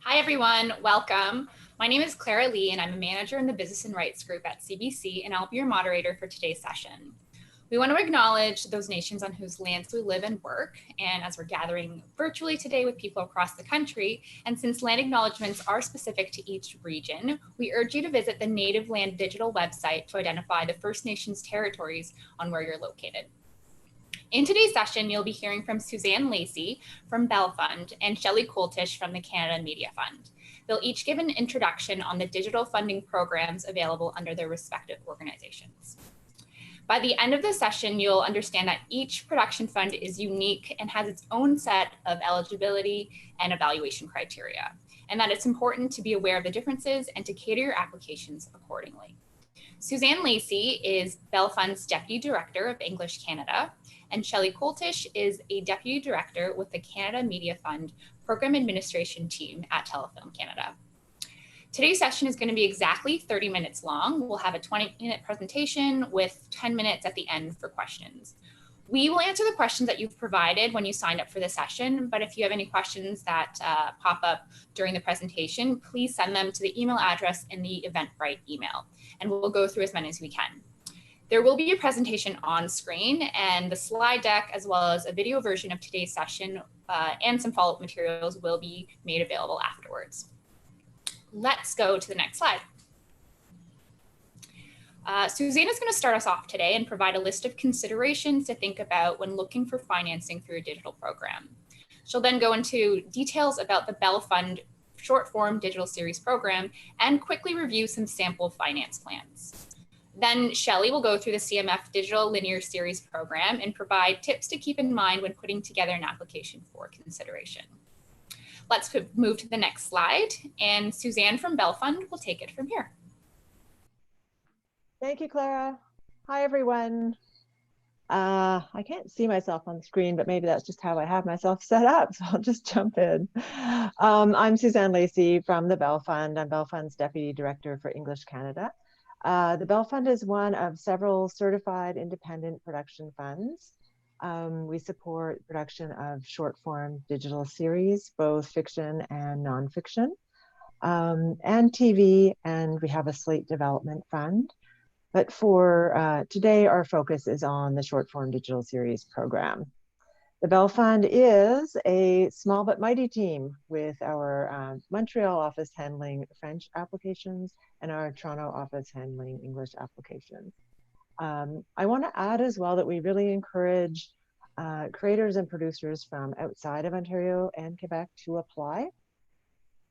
Hi, everyone. Welcome. My name is Clara and I'm a manager in the Business and Rights Group at CBC, and I'll be your moderator for today's session. We want to acknowledge those nations on whose lands we live and work. And as we're gathering virtually today with people across the country, and since land acknowledgements are specific to each region, we urge you to visit the Native Land Digital website to identify the First Nations territories on where you're located. In today's session, you'll be hearing from Suzanne Lacey from Bell Fund and Shelley Coultish from the Canada Media Fund. They'll each give an introduction on the digital funding programs available under their respective organizations. By the end of the session, you'll understand that each production fund is unique and has its own set of eligibility and evaluation criteria, and that it's important to be aware of the differences and to cater your applications accordingly. Suzanne Lacey is Bell Fund's Deputy Director of English Canada, and Shelley Coultish is a Deputy Director with the Canada Media Fund Program Administration Team at Telefilm Canada. Today's session is going to be exactly 30 minutes long. We'll have a 20-minute presentation with 10 minutes at the end for questions. We will answer the questions that you've provided when you signed up for the session, but if you have any questions that pop up during the presentation, please send them to the email address in the Eventbrite email, and we'll go through as many as we can. There will be a presentation on screen, and the slide deck, as well as a video version of today's session and some follow-up materials will be made available afterwards. Let's go to the next slide. Suzanne is going to start us off today and provide a list of considerations to think about when looking for financing through a digital program. She'll then go into details about the Bell Fund short form digital series program and quickly review some sample finance plans. Then Shelley will go through the CMF digital linear series program and provide tips to keep in mind when putting together an application for consideration. Let's move to the next slide, and Suzanne from Bell Fund will take it from here. Thank you, Clara. Hi, everyone. I can't see myself on the screen, but maybe that's just how I have myself set up, so I'll just jump in. I'm Suzanne Lacey from the Bell Fund. I'm Bell Fund's Deputy Director for English Canada. The Bell Fund is one of several certified independent production funds. We support production of short-form digital series, both fiction and nonfiction, and TV, and we have a slate development fund. But for today, our focus is on the short-form digital series program. The Bell Fund is a small but mighty team with our Montreal office handling French applications and our Toronto office handling English applications. I want to add as well that we really encourage creators and producers from outside of Ontario and Quebec to apply.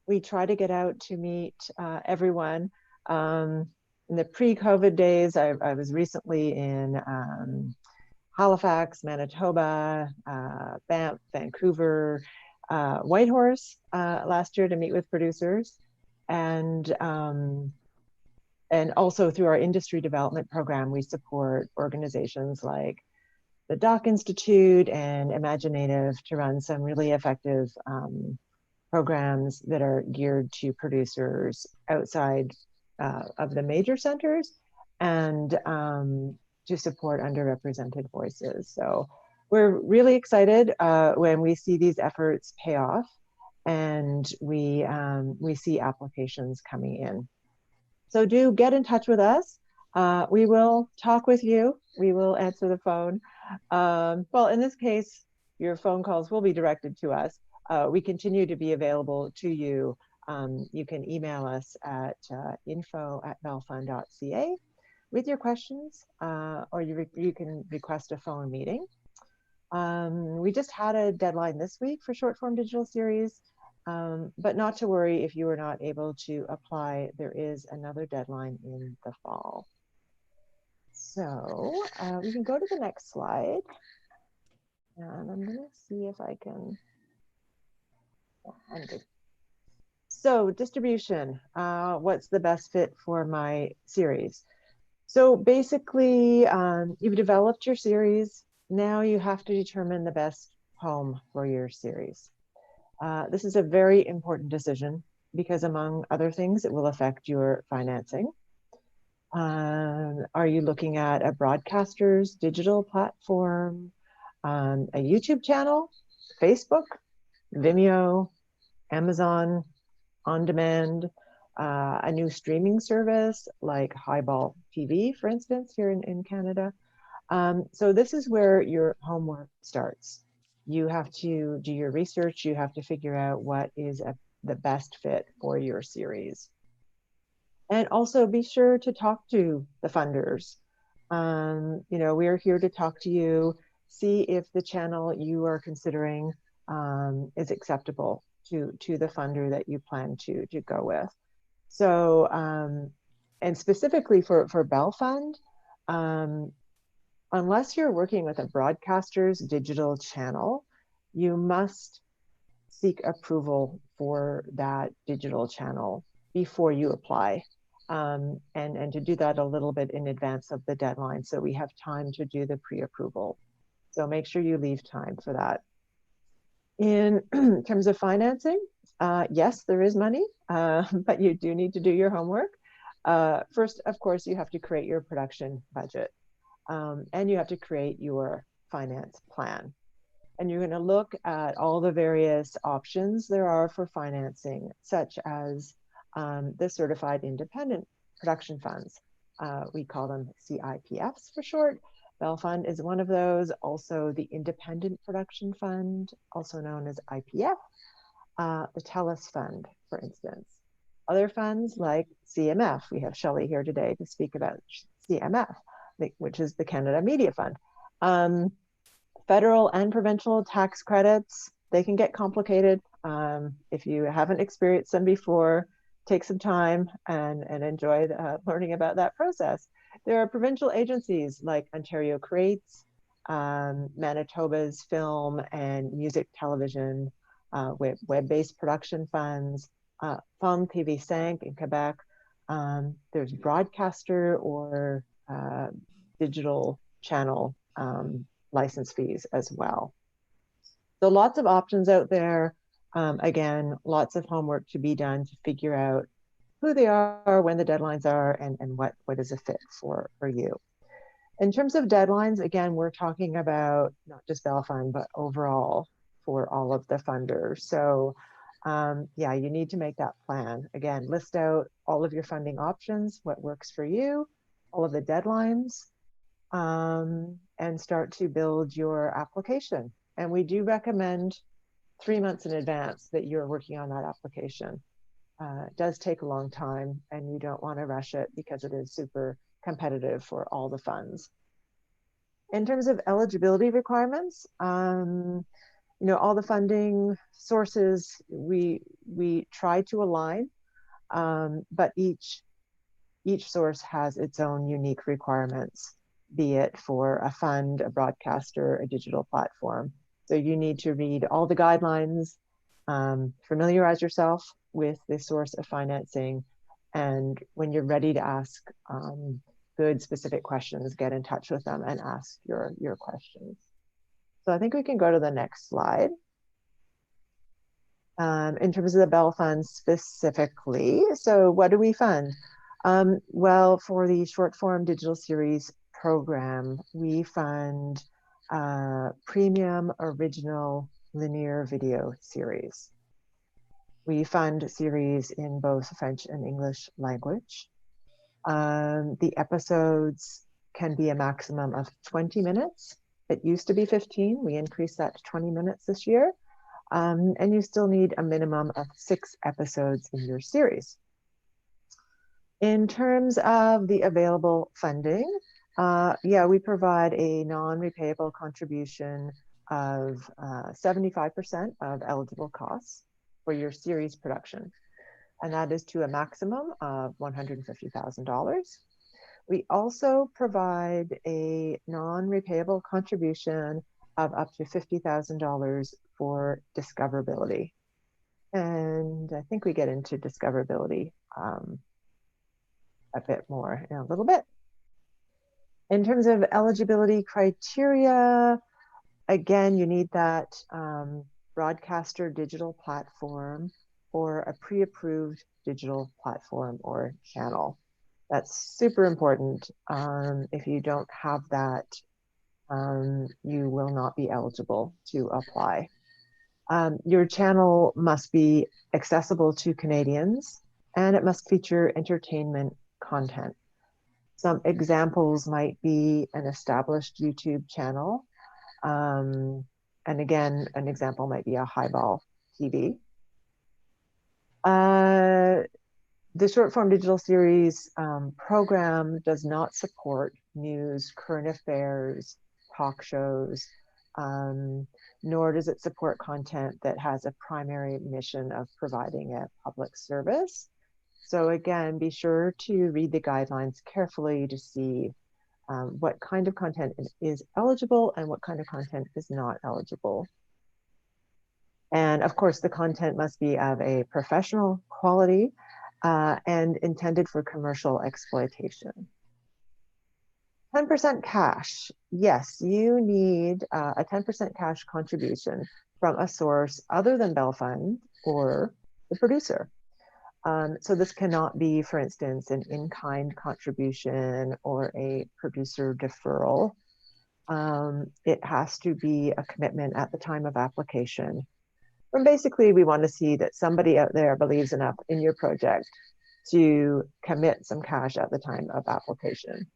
We try to get out to meet everyone. In the pre-COVID days, I was recently in Halifax, Manitoba, Banff, Vancouver, Whitehorse last year to meet with producers, and also through our industry development program, we support organizations like the Doc Institute and Imaginative to run some really effective programs that are geared to producers outside of the major centers and to support underrepresented voices. So we're really excited when we see these efforts pay off and we see applications coming in. So do get in touch with us. We will talk with you. We will answer the phone. Well, in this case, your phone calls will be directed to us. We continue to be available to you. You can email us at info@bellfund.ca with your questions, or you can request a phone meeting. We just had a deadline this week for short form digital series, but not to worry if you were not able to apply. There is another deadline in the fall. So we can go to the next slide. And I'm going to see if I can. Yeah, so distribution, what's the best fit for my series? So basically, you've developed your series. Now you have to determine the best home for your series. This is a very important decision because among other things, it will affect your financing. Are you looking at a broadcaster's digital platform, a YouTube channel, Facebook, Vimeo, Amazon, on demand, a new streaming service like Highball TV, for instance, here in Canada. So this is where your homework starts. You have to do your research. You have to figure out what is the best fit for your series. And also be sure to talk to the funders. You know, we're here to talk to you, see if the channel you are considering is acceptable to the funder that you plan to go with. So, and specifically for Bell Fund, unless you're working with a broadcaster's digital channel, you must seek approval for that digital channel before you apply. And to do that a little bit in advance of the deadline, so we have time to do the pre-approval. So make sure you leave time for that. In terms of financing, yes, there is money, but you do need to do your homework. First, of course, you have to create your production budget, and you have to create your finance plan. And you're going to look at all the various options there are for financing, such as the Certified Independent Production Funds. We call them CIPFs for short. Bell Fund is one of those. Also, the Independent Production Fund, also known as IPF, the TELUS Fund, for instance. Other funds like CMF, we have Shelley here today to speak about CMF, which is the Canada Media Fund. Federal and provincial tax credits, they can get complicated. If you haven't experienced them before, take some time and enjoy learning about that process. There are provincial agencies like Ontario Creates, Manitoba's Film and Music Television, web-based production funds, Film TV5 in Quebec. There's broadcaster or digital channel license fees as well. So lots of options out there. Again, lots of homework to be done to figure out who they are, when the deadlines are, and what is a fit for you. In terms of deadlines, again, we're talking about not just Bell Fund, but overall for all of the funders. So yeah, you need to make that plan. Again, list out all of your funding options, what works for you, all of the deadlines, and start to build your application. And we do recommend 3 months in advance that you're working on that application. It does take a long time, and you don't want to rush it because it is super competitive for all the funds. In terms of eligibility requirements, you know, all the funding sources we try to align, but each source has its own unique requirements, be it for a fund, a broadcaster, a digital platform. So you need to read all the guidelines, familiarize yourself with the source of financing, and when you're ready to ask good specific questions, get in touch with them and ask your questions. So I think we can go to the next slide. In terms of the Bell Fund specifically, so what do we fund? Well, for the short form digital series program, we fund premium original linear video series. We fund series in both French and English language. The episodes can be a maximum of 20 minutes. It used to be 15. We increased that to 20 minutes this year. And you still need a minimum of 6 episodes in your series. In terms of the available funding, yeah, we provide a non-repayable contribution of 75% of eligible costs for your series production. And that is to a maximum of $150,000. We also provide a non-repayable contribution of up to $50,000 for discoverability. And I think we get into discoverability a bit more in a little bit. In terms of eligibility criteria, again, you need that broadcaster digital platform or a pre-approved digital platform or channel. That's super important. If you don't have that, you will not be eligible to apply. Your channel must be accessible to Canadians, and it must feature entertainment content. Some examples might be an established YouTube channel. And again, an example might be a highball TV. The short form digital series program does not support news, current affairs, talk shows, nor does it support content that has a primary mission of providing a public service. So again, be sure to read the guidelines carefully to see what kind of content is eligible and what kind of content is not eligible. And of course, the content must be of a professional quality and intended for commercial exploitation. 10% cash. Yes, you need a 10% cash contribution from a source other than Bell Fund or the producer. So this cannot be, for instance, an in-kind contribution or a producer deferral. It has to be a commitment at the time of application. And basically, we want to see that somebody out there believes enough in your project to commit some cash at the time of application.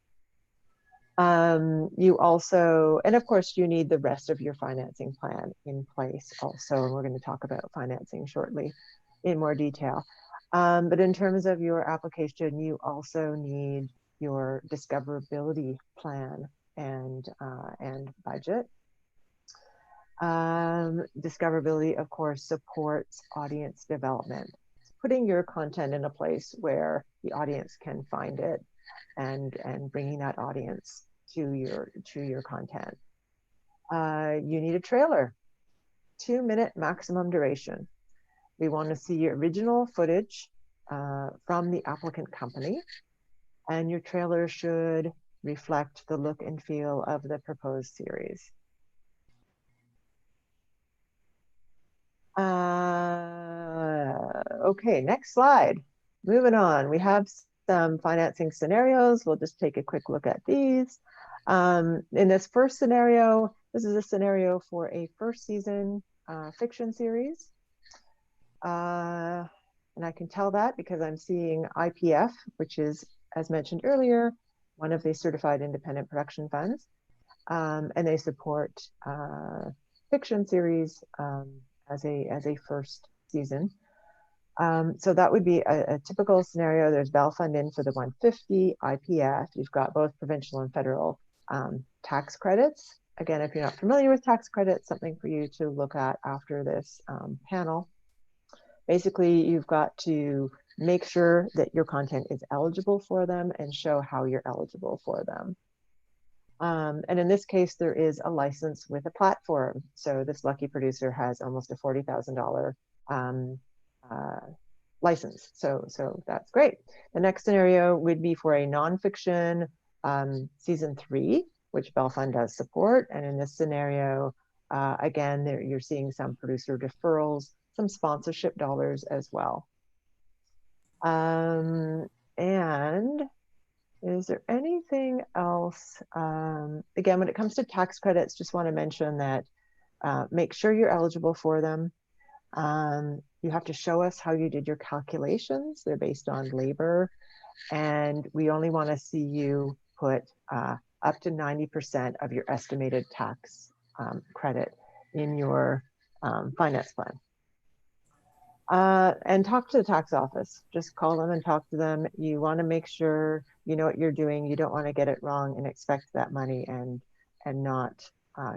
You also, and of course, you need the rest of your financing plan in place also. And we're going to talk about financing shortly in more detail. But in terms of your application, you also need your discoverability plan and budget. Discoverability, of course, supports audience development. Putting your content in a place where the audience can find it and bringing that audience to your content. You need a trailer, 2-minute maximum duration. We want to see original footage from the applicant company, and your trailer should reflect the look and feel of the proposed series. Okay, next slide. Moving on, we have some financing scenarios. We'll just take a quick look at these. In this first scenario, this is a scenario for a first season fiction series. And I can tell that because I'm seeing IPF, which is, as mentioned earlier, one of the certified independent production funds. And they support fiction series as a first season. So that would be a typical scenario. There's Bell Fund in for the 150, IPF. You've got both provincial and federal tax credits. Again, if you're not familiar with tax credits, something for you to look at after this panel. Basically, you've got to make sure that your content is eligible for them and show how you're eligible for them. And in this case, there is a license with a platform. So this lucky producer has almost a $40,000 license. So that's great. The next scenario would be for a nonfiction season 3, which Bell Fund does support. And in this scenario, again, you're seeing some producer deferrals, some sponsorship dollars as well. And is there anything else? Again, when it comes to tax credits, just want to mention that make sure you're eligible for them. You have to show us how you did your calculations. They're based on labor. And we only want to see you put up to 90% of your estimated tax credit in your finance plan. And talk to the tax office. Just call them and talk to them. You want to make sure you know what you're doing. You don't want to get it wrong and expect that money and not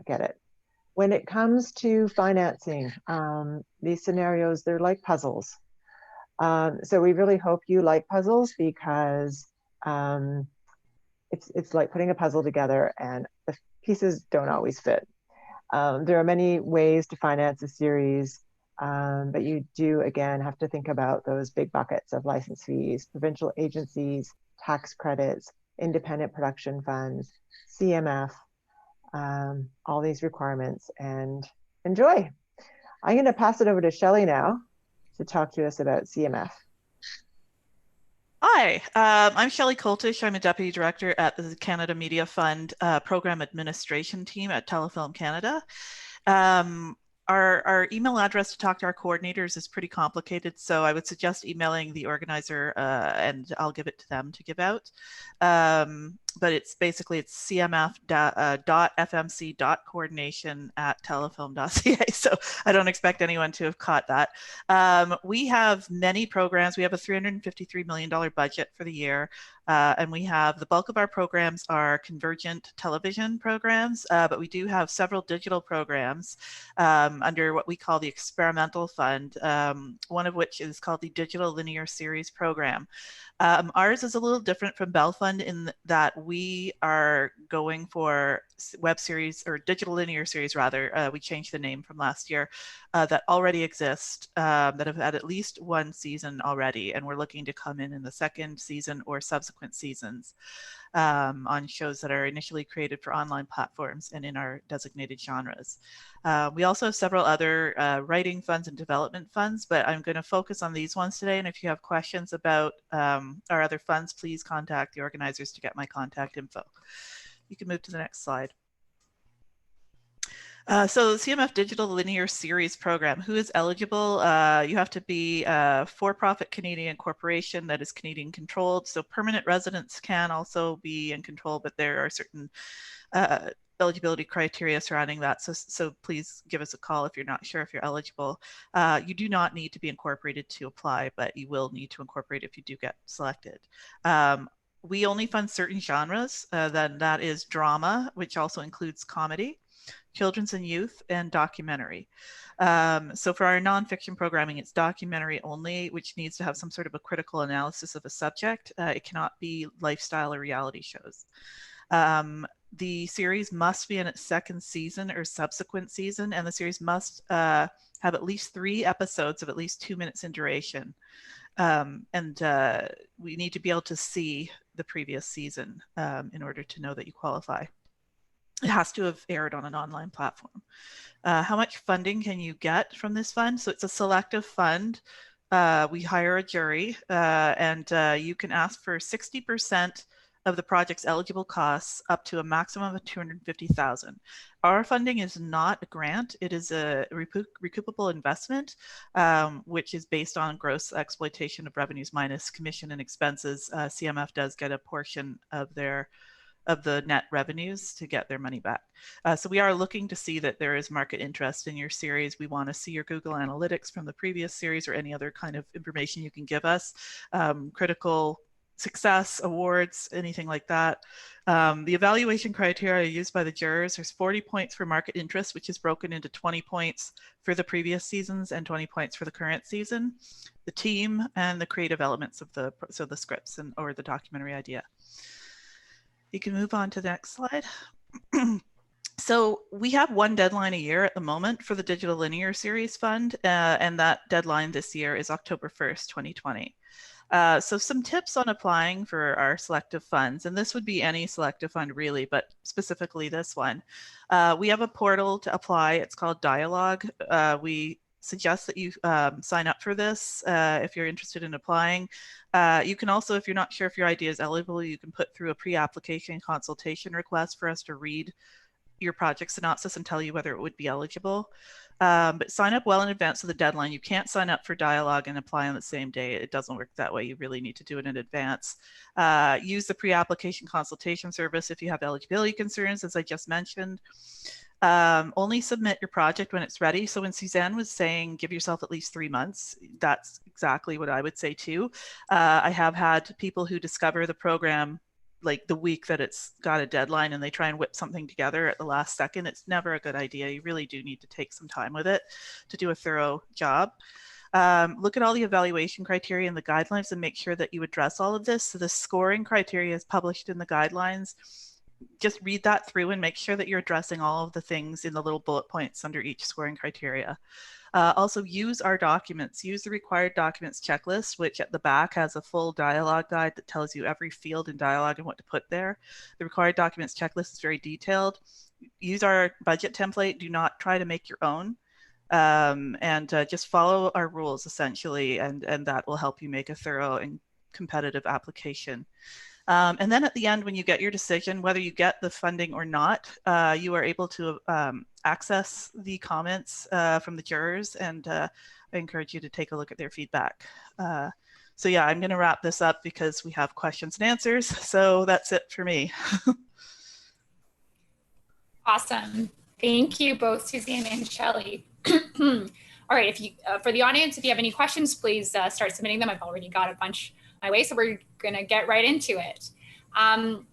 get it. When it comes to financing, these scenarios, they're like puzzles. So we really hope you like puzzles because it's like putting a puzzle together and the pieces don't always fit. There are many ways to finance a series. But you do, again, have to think about those big buckets of license fees, provincial agencies, tax credits, independent production funds, CMF, all these requirements, and enjoy. I'm going to pass it over to Shelley now to talk to us about CMF. Hi, I'm Shelley Coultish. I'm a Deputy Director at the Canada Media Fund Program Administration Team at Telefilm Canada. Our email address to talk to our coordinators is pretty complicated, so I would suggest emailing the organizer and I'll give it to them to give out. But it's cmf.fmc.coordination@telefilm.ca. So I don't expect anyone to have caught that. We have many programs. We have a $353 million budget for the year. And we have the bulk of our programs are convergent television programs, but we do have several digital programs under what we call the experimental fund, one of which is called the Digital Linear Series Program. Ours is a little different from Bell Fund in that we are going for web series or digital linear series rather. We changed the name from last year that already exist, that have had at least one season already, and we're looking to come in the second season or subsequent seasons on shows that are initially created for online platforms and in our designated genres. We also have several other writing funds and development funds, but I'm going to focus on these ones today. And if you have questions about our other funds, please contact the organizers to get my contact info. You can move to the next slide. So the CMF Digital Linear Series Program, who is eligible? You have to be a for-profit Canadian corporation that is Canadian controlled. So permanent residents can also be in control, but there are certain eligibility criteria surrounding that. So please give us a call if you're not sure if you're eligible. You do not need to be incorporated to apply, but you will need to incorporate if you do get selected. We only fund certain genres, then that is drama, which also includes comedy, children's and youth, and documentary. So for our nonfiction programming, it's documentary only, which needs to have some sort of a critical analysis of a subject. It cannot be lifestyle or reality shows. The series must be in its second season or subsequent season, and the series must have at least 3 episodes of at least 2 minutes in duration. We need to be able to see the previous season in order to know that you qualify. It has to have aired on an online platform. How much funding can you get from this fund? So it's a selective fund. We hire a jury and you can ask for 60% of the project's eligible costs up to a maximum of $250,000. Our funding is not a grant. It is a recoupable investment, which is based on gross exploitation of revenues minus commission and expenses. CMF does get a portion of the net revenues to get their money back. So we are looking to see that there is market interest in your series. We want to see your Google Analytics from the previous series or any other kind of information you can give us, critical success, awards, anything like that. The evaluation criteria used by the jurors, there's 40 points for market interest, which is broken into 20 points for the previous seasons and 20 points for the current season, the team, and the creative elements of the scripts or the documentary idea. You can move on to the next slide. So we have one deadline a year at the moment for the Digital Linear Series Fund, and that deadline this year is October 1st, 2020. So some tips on applying for our selective funds, and this would be any selective fund really, but specifically this one. We have a portal to apply. It's called Dialogue. We suggest that you sign up for this if you're interested in applying. You can also, if you're not sure if your idea is eligible, you can put through a pre-application consultation request for us to read your project synopsis and tell you whether it would be eligible. But sign up well in advance of the deadline. You can't sign up for Dialogue and apply on the same day. It doesn't work that way. You really need to do it in advance. Use the pre-application consultation service if you have eligibility concerns, as I just mentioned. Only submit your project when it's ready. So when Suzanne was saying give yourself at least 3 months, that's exactly what I would say too. I have had people who discover the program like the week that it's got a deadline and they try and whip something together at the last second. It's never a good idea. You really do need to take some time with it to do a thorough job. Look at all the evaluation criteria and the guidelines and make sure that you address all of this. So the scoring criteria is published in the guidelines. Just read that through and make sure that you're addressing all of the things in the little bullet points under each scoring criteria. Also use our documents, use the required documents checklist, which at the back has a full dialogue guide that tells you every field in dialogue and what to put there. The required documents checklist is very detailed. Use our budget template, do not try to make your own. Just follow our rules essentially, and that will help you make a thorough and competitive application. And then at the end, when you get your decision, whether you get the funding or not, you are able to access the comments from the jurors, and I encourage you to take a look at their feedback. So yeah, I'm going to wrap this up because we have questions and answers. So that's it for me. Awesome. Thank you both, Suzanne and Shelley. All right, if you, for the audience, if you have any questions, please start submitting them. I've already got a bunch my way, so we're gonna get right into it. I'm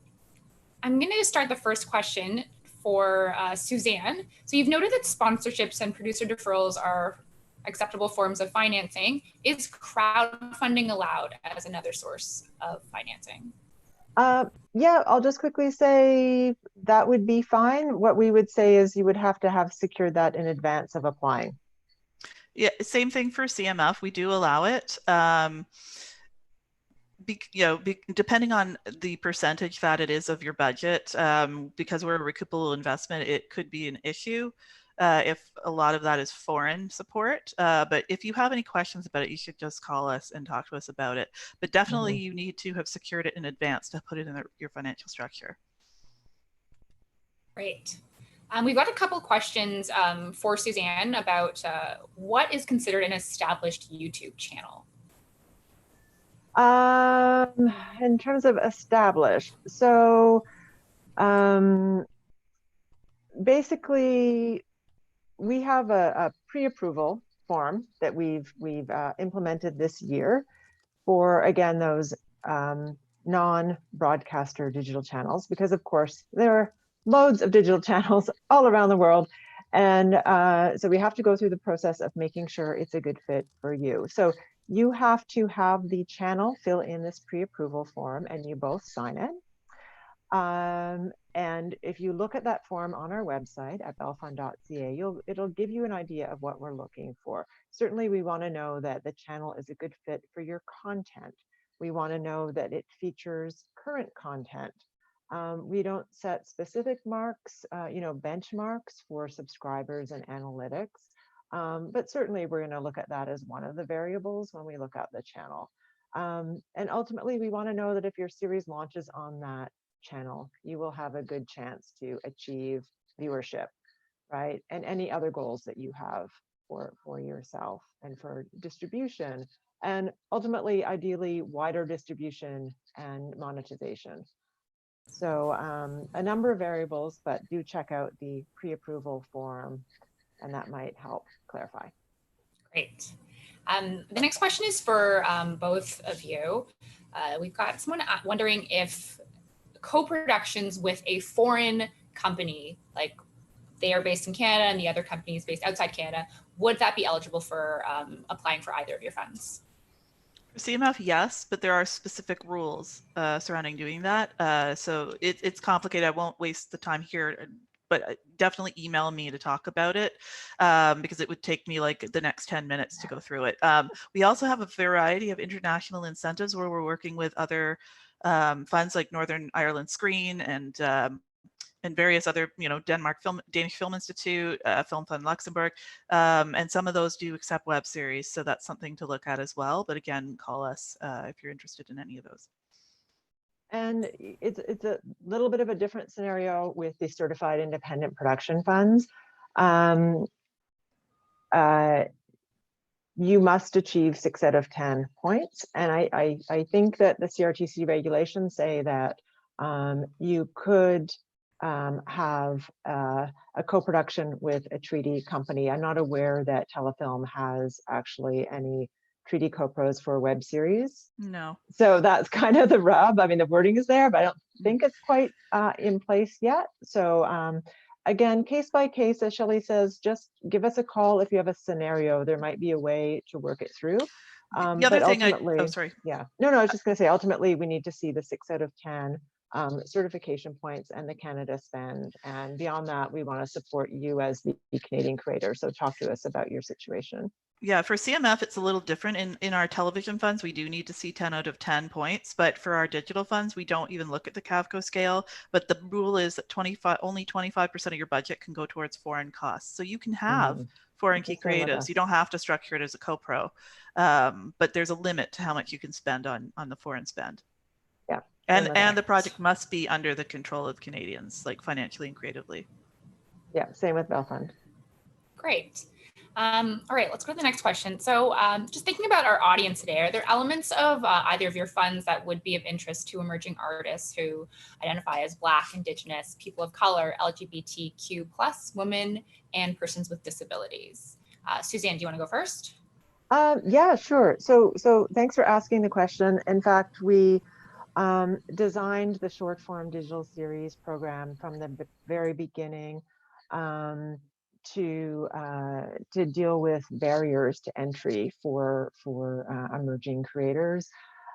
gonna start the first question for Suzanne. So you've noted that sponsorships and producer deferrals are acceptable forms of financing. Is crowdfunding allowed as another source of financing? Yeah, I'll just quickly say that would be fine. What we would say is you would have to have secured that in advance of applying. Yeah, same thing for CMF. We do allow it. Depending on the percentage that it is of your budget, because we're a recoupable investment, it could be an issue if a lot of that is foreign support. But if you have any questions about it, you should just call us and talk to us about it. But definitely you need to have secured it in advance to put it in your financial structure. Great. We've got a couple questions for Suzanne about what is considered an established YouTube channel? In terms of established, so basically we have a pre-approval form that we've implemented this year for, again, those non-broadcaster digital channels, because of course there are loads of digital channels all around the world. And so we have to go through the process of making sure it's a good fit for you. So you have to have the channel fill in this pre-approval form and you both sign it. And if you look at that form on our website at belfund.ca, it'll give you an idea of what we're looking for. Certainly we want to know that the channel is a good fit for your content. We want to know that it features current content. We don't set specific marks, benchmarks for subscribers and analytics, but certainly we're going to look at that as one of the variables when we look at the channel. And ultimately, we want to know that if your series launches on that channel, you will have a good chance to achieve viewership, right? And any other goals that you have for yourself and for distribution, and ultimately, ideally, wider distribution and monetization. So a number of variables, but do check out the pre-approval form, and that might help clarify. Great. The next question is for both of you. We've got someone wondering if co-productions with a foreign company, like they are based in Canada and the other company is based outside Canada, would that be eligible for applying for either of your funds? For CMF, yes, but there are specific rules surrounding doing that. So it's complicated. I won't waste the time here, but definitely email me to talk about it because it would take me like the next 10 minutes to go through it. We also have a variety of international incentives where we're working with other funds like Northern Ireland Screen and various other, Danish Film Institute, Film Fund Luxembourg, and some of those do accept web series. So that's something to look at as well. But again, call us if you're interested in any of those. And it's a little bit of a different scenario with the certified independent production funds. You must achieve 6 out of 10 points. And I think that the CRTC regulations say that you could have a co-production with a treaty company. I'm not aware that Telefilm has actually any treaty co-pros for a web series. No. So that's kind of the rub. I mean, the wording is there, but I don't think it's quite in place yet. So again, case by case, as Shelley says, just give us a call if you have a scenario. There might be a way to work it through. The other thing yeah. No, I was just going to say, ultimately, we need to see the 6 out of 10 certification points and the Canada spend. And beyond that, we want to support you as the Canadian creator. So talk to us about your situation. Yeah, for CMF, it's a little different. In our television funds, we do need to see 10 out of 10 points, but for our digital funds, we don't even look at the CAVCO scale. But the rule is that only 25% of your budget can go towards foreign costs. So you can have foreign key creatives. You don't have to structure it as a co-pro, but there's a limit to how much you can spend on the foreign spend. Yeah. And the project must be under the control of Canadians, like financially and creatively. Yeah, same with Bell Fund. Great. All right, let's go to the next question. So just thinking about our audience today, are there elements of either of your funds that would be of interest to emerging artists who identify as Black, Indigenous, people of color, LGBTQ+, women, and persons with disabilities? Suzanne, do you want to go first? Yeah, sure. So thanks for asking the question. In fact, we designed the short form digital series program from the very beginning to deal with barriers to entry for emerging creators,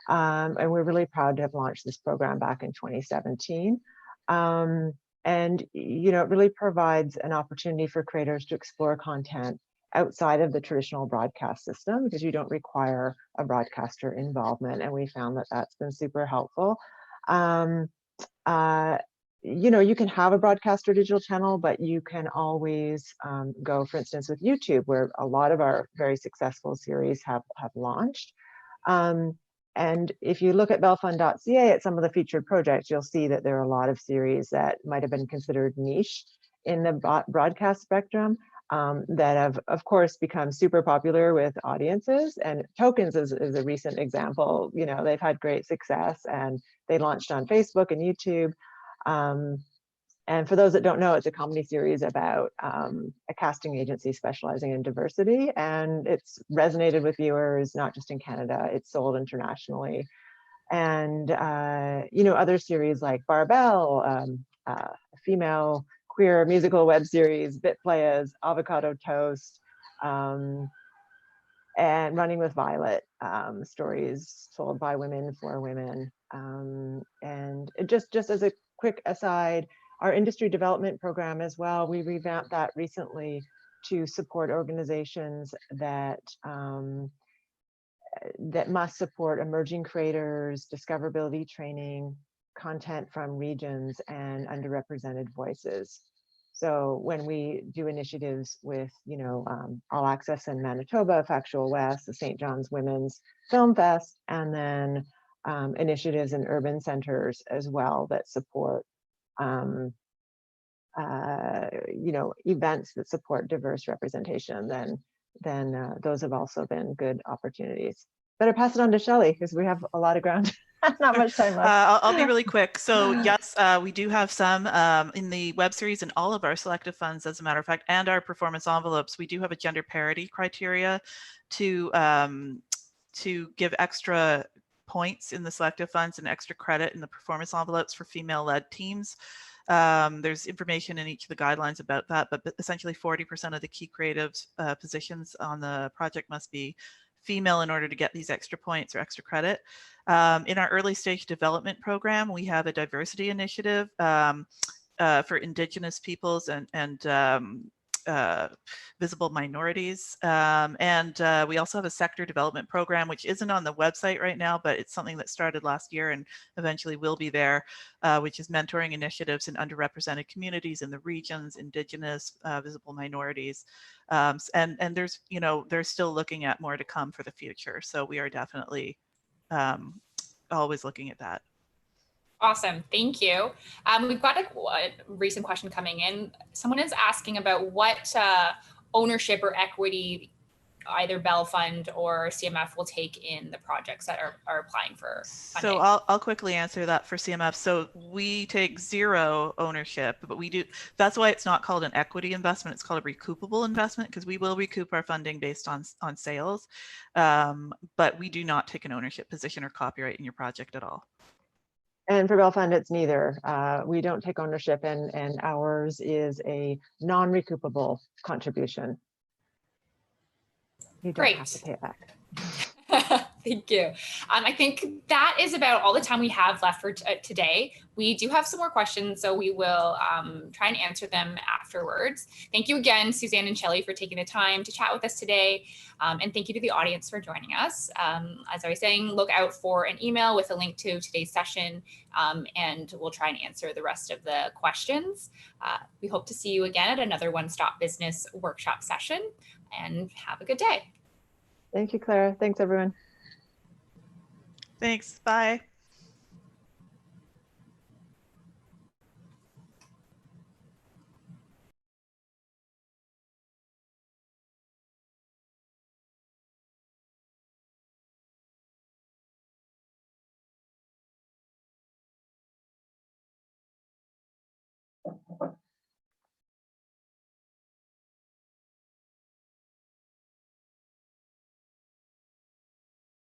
and we're really proud to have launched this program back in 2017. And it really provides an opportunity for creators to explore content outside of the traditional broadcast system, because you don't require a broadcaster involvement, and we found that that's been super helpful. You can have a broadcaster digital channel, but you can always go, for instance, with YouTube, where a lot of our very successful series have launched. And if you look at bellfund.ca at some of the featured projects, you'll see that there are a lot of series that might have been considered niche in the broadcast spectrum, that have, of course, become super popular with audiences. And Tokens is a recent example. They've had great success, and they launched on Facebook and YouTube. And for those that don't know, it's a comedy series about a casting agency specializing in diversity, and it's resonated with viewers, not just in Canada, it's sold internationally. And, other series like Barbell, a female queer musical web series, Bit Playas, Avocado Toast, and Running with Violet, stories told by women for women. And just as a quick aside, our industry development program as well, we revamped that recently to support organizations that must support emerging creators, discoverability training, content from regions, and underrepresented voices. So when we do initiatives with, All Access in Manitoba, Factual West, the St. John's Women's Film Fest, and then initiatives in urban centers as well that support, events that support diverse representation, then those have also been good opportunities. Better pass it on to Shelley, because we have a lot of ground. Not much time left. I'll be really quick. So yes, we do have some in the web series and all of our selective funds, as a matter of fact, and our performance envelopes. We do have a gender parity criteria to give extra points in the selective funds and extra credit in the performance envelopes for female-led teams. There's information in each of the guidelines about that, but essentially 40% of the key creatives positions on the project must be female in order to get these extra points or extra credit. In our early stage development program, we have a diversity initiative for Indigenous peoples and visible minorities. And we also have a sector development program, which isn't on the website right now, but it's something that started last year and eventually will be there, which is mentoring initiatives in underrepresented communities in the regions, Indigenous, visible minorities. And there's, they're still looking at more to come for the future. So we are definitely always looking at that. Awesome, thank you. We've got a recent question coming in. Someone is asking about what ownership or equity either Bell Fund or CMF will take in the projects that are applying for funding. So I'll quickly answer that for CMF. So we take zero ownership, but we do, that's why it's not called an equity investment, it's called a recoupable investment, because we will recoup our funding based on sales, but we do not take an ownership position or copyright in your project at all. And for Bell Fund, it's neither. We don't take ownership, and ours is a non-recoupable contribution. You don't have to pay it back. Thank you. I think that is about all the time we have left for today. We do have some more questions, so we will try and answer them afterwards. Thank you again, Suzanne and Shelley, for taking the time to chat with us today. And thank you to the audience for joining us. As I was saying, look out for an email with a link to today's session, and we'll try and answer the rest of the questions. We hope to see you again at another One Stop Business workshop session, and have a good day. Thank you, Clara. Thanks, everyone. Thanks. Bye.